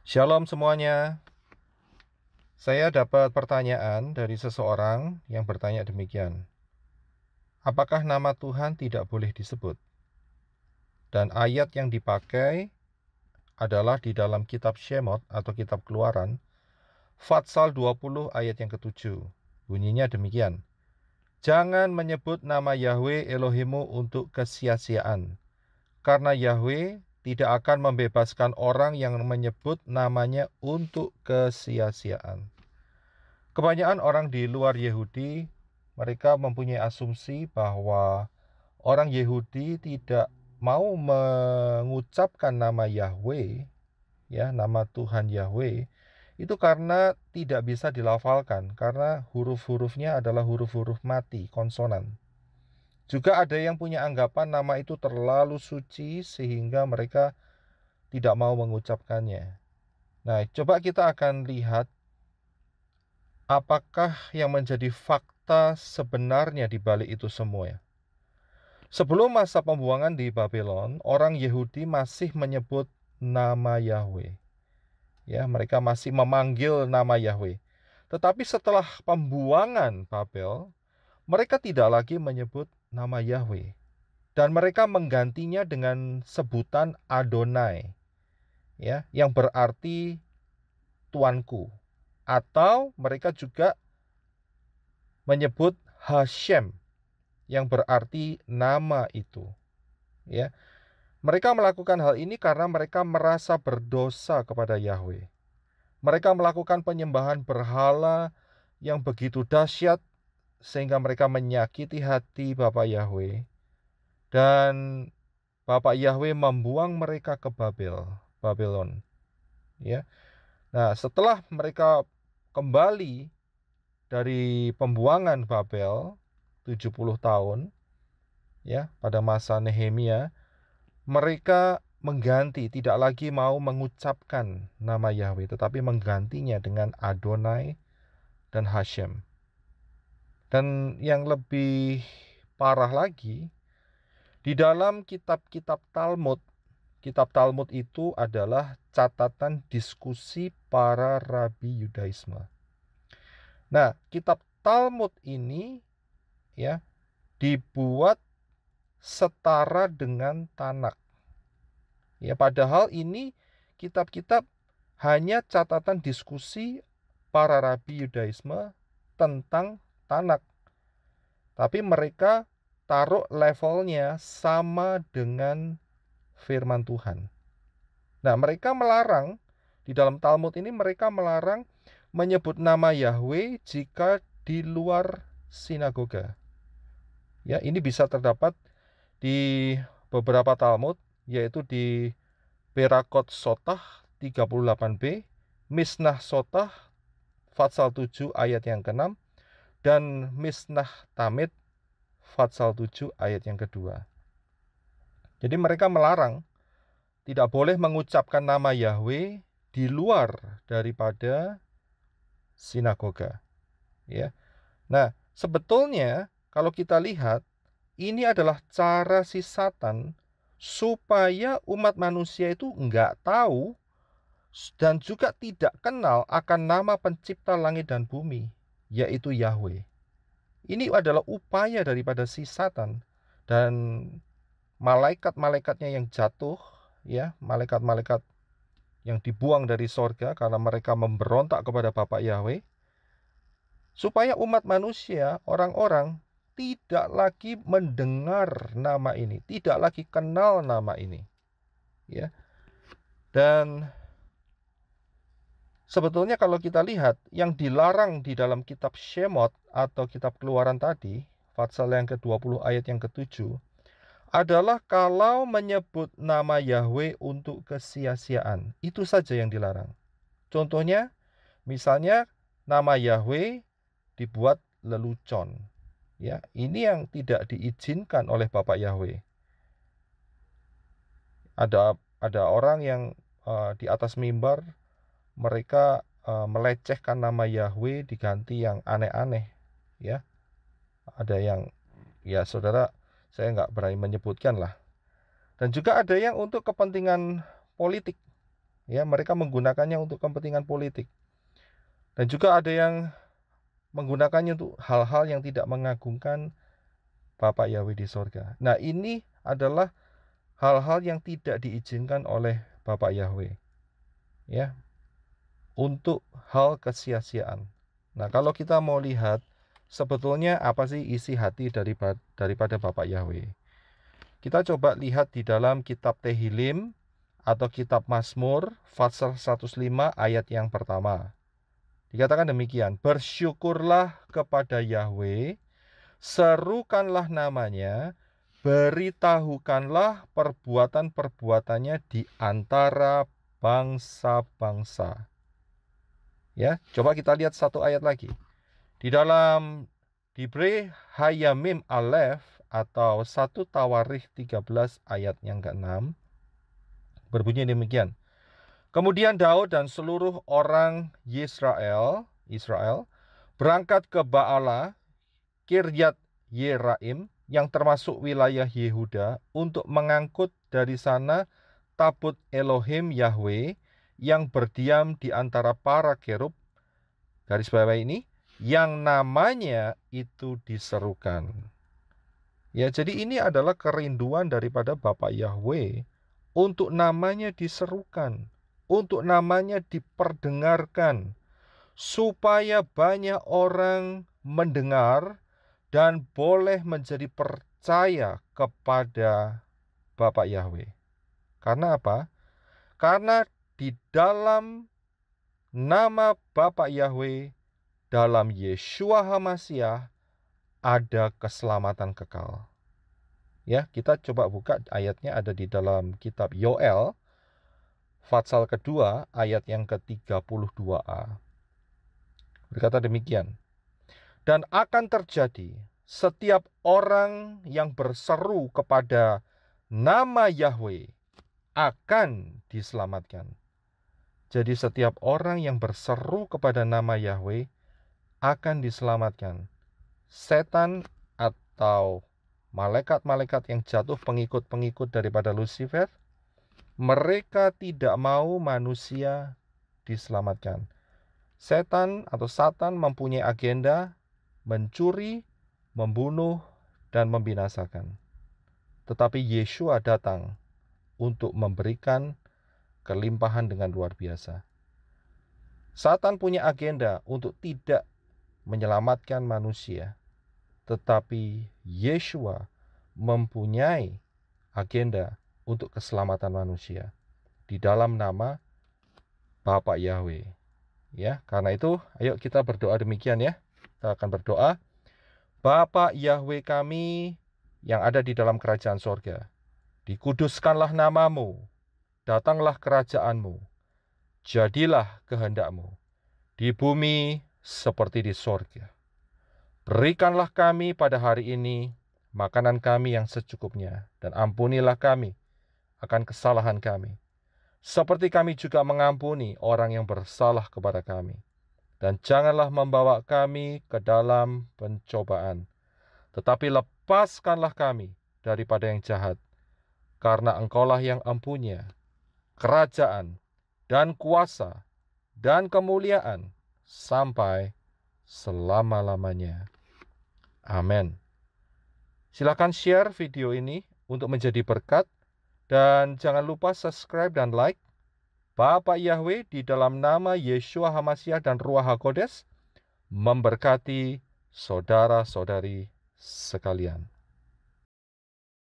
Shalom semuanya. Saya dapat pertanyaan dari seseorang yang bertanya demikian. Apakah nama Tuhan tidak boleh disebut? Dan ayat yang dipakai adalah di dalam kitab Shemot atau kitab Keluaran, Fatsal 20 ayat yang ke-7. Bunyinya demikian. Jangan menyebut nama Yahweh Elohimu untuk kesia-siaan, karena Yahweh tidak akan membebaskan orang yang menyebut namanya untuk kesia-siaan. Kebanyakan orang di luar Yahudi, mereka mempunyai asumsi bahwa orang Yahudi tidak mau mengucapkan nama Yahweh, ya, nama Tuhan Yahweh, itu karena tidak bisa dilafalkan, karena huruf-hurufnya adalah huruf-huruf mati, konsonan. Juga ada yang punya anggapan nama itu terlalu suci sehingga mereka tidak mau mengucapkannya. Nah, coba kita akan lihat apakah yang menjadi fakta sebenarnya di balik itu semua. Sebelum masa pembuangan di Babylon, orang Yahudi masih menyebut nama Yahweh. Ya, mereka masih memanggil nama Yahweh. Tetapi setelah pembuangan Babel, mereka tidak lagi menyebut nama Yahweh. Dan mereka menggantinya dengan sebutan Adonai, ya, yang berarti tuanku. Atau mereka juga menyebut Hashem, yang berarti nama itu, ya. Mereka melakukan hal ini karena mereka merasa berdosa kepada Yahweh. Mereka melakukan penyembahan berhala yang begitu dahsyat sehingga mereka menyakiti hati Bapa Yahweh, dan Bapa Yahweh membuang mereka ke Babylon, ya. Nah, setelah mereka kembali dari pembuangan Babel 70 tahun, ya, pada masa Nehemia, mereka mengganti, tidak lagi mau mengucapkan nama Yahweh, tetapi menggantinya dengan Adonai dan Hashem. Dan yang lebih parah lagi, di dalam kitab Talmud itu adalah catatan diskusi para rabi Yudaisme. Nah, kitab Talmud ini, ya, dibuat setara dengan Tanakh. Ya, padahal ini kitab-kitab hanya catatan diskusi para rabi Yudaisme tentang Tanakh. Tapi mereka taruh levelnya sama dengan firman Tuhan. Nah, mereka melarang, di dalam Talmud ini mereka melarang menyebut nama Yahweh jika di luar sinagoga. Ya, ini bisa terdapat di beberapa Talmud, yaitu di Berakot Sotah 38b, Misnah Sotah Fatsal 7 ayat yang ke-6, dan Misnah Tamid Fatsal 7 ayat yang kedua. Jadi mereka melarang tidak boleh mengucapkan nama Yahweh di luar daripada sinagoga, ya. Nah, sebetulnya kalau kita lihat, ini adalah cara si Satan supaya umat manusia itu nggak tahu dan juga tidak kenal akan nama pencipta langit dan bumi, yaitu Yahweh. Ini adalah upaya daripada si Satan dan malaikat-malaikatnya yang jatuh, ya, malaikat-malaikat yang dibuang dari sorga karena mereka memberontak kepada Bapa Yahweh, supaya umat manusia, orang-orang, tidak lagi mendengar nama ini, tidak lagi kenal nama ini, ya. Dan sebetulnya kalau kita lihat, yang dilarang di dalam kitab Shemot atau kitab Keluaran tadi, Fatsal yang ke-20 ayat yang ke-7, adalah kalau menyebut nama Yahweh untuk kesia-siaan. Itu saja yang dilarang. Contohnya, misalnya nama Yahweh dibuat lelucon. Ya, ini yang tidak diizinkan oleh Bapak Yahweh. Ada orang yang di atas mimbar, mereka melecehkan nama Yahweh, diganti yang aneh-aneh, ya. Ada yang, ya saudara, saya nggak berani menyebutkan lah. Dan juga ada yang untuk kepentingan politik, Ya, mereka menggunakannya untuk kepentingan politik. Dan juga ada yang menggunakannya untuk hal-hal yang tidak mengagungkan Bapa Yahweh di sorga. Nah, ini adalah hal-hal yang tidak diizinkan oleh Bapa Yahweh. Ya, untuk hal kesia-siaan. Nah, kalau kita mau lihat sebetulnya apa sih isi hati daripada Bapak Yahweh, kita coba lihat di dalam kitab Tehillim atau kitab Mazmur pasal 105 ayat yang pertama. Dikatakan demikian, bersyukurlah kepada Yahweh, serukanlah namanya, beritahukanlah perbuatan-perbuatannya di antara bangsa-bangsa. Ya, coba kita lihat satu ayat lagi. Di dalam Dibre Hayamim Aleph atau 1 Tawarikh 13 ayat yang ke-6 berbunyi demikian. Kemudian Daud dan seluruh orang Israel berangkat ke Baala, Kiryat Yeraim yang termasuk wilayah Yehuda untuk mengangkut dari sana tabut Elohim Yahweh yang berdiam di antara para kerub, garis bawah ini, yang namanya itu diserukan. Ya, jadi ini adalah kerinduan daripada Bapa Yahweh untuk namanya diserukan, untuk namanya diperdengarkan, supaya banyak orang mendengar dan boleh menjadi percaya kepada Bapa Yahweh. Karena apa? Karena di dalam nama Bapa Yahweh, dalam Yeshua HaMashiach, ada keselamatan kekal. Ya, kita coba buka ayatnya, ada di dalam kitab Yoel pasal kedua ayat yang ke-32a. Berkata demikian, dan akan terjadi setiap orang yang berseru kepada nama Yahweh akan diselamatkan. Jadi setiap orang yang berseru kepada nama Yahweh akan diselamatkan. Setan atau malaikat-malaikat yang jatuh pengikut-pengikut daripada Lucifer, mereka tidak mau manusia diselamatkan. Setan atau Satan mempunyai agenda mencuri, membunuh, dan membinasakan. Tetapi Yeshua datang untuk memberikan kelimpahan dengan luar biasa. Satan punya agenda untuk tidak menyelamatkan manusia, tetapi Yeshua mempunyai agenda untuk keselamatan manusia di dalam nama Bapa Yahweh. Ya, karena itu ayo kita berdoa demikian ya. Kita akan berdoa. Bapa Yahweh kami yang ada di dalam kerajaan sorga, dikuduskanlah namamu, datanglah kerajaanmu, jadilah kehendakmu, di bumi seperti di sorga. Berikanlah kami pada hari ini makanan kami yang secukupnya, dan ampunilah kami akan kesalahan kami, seperti kami juga mengampuni orang yang bersalah kepada kami. Dan janganlah membawa kami ke dalam pencobaan, tetapi lepaskanlah kami daripada yang jahat, karena Engkaulah yang empunya kerajaan dan kuasa dan kemuliaan sampai selama-lamanya. Amin. Silakan share video ini untuk menjadi berkat, dan jangan lupa subscribe dan like. Bapa Yahweh di dalam nama Yeshua HaMashiach dan Ruach HaKodes memberkati saudara-saudari sekalian.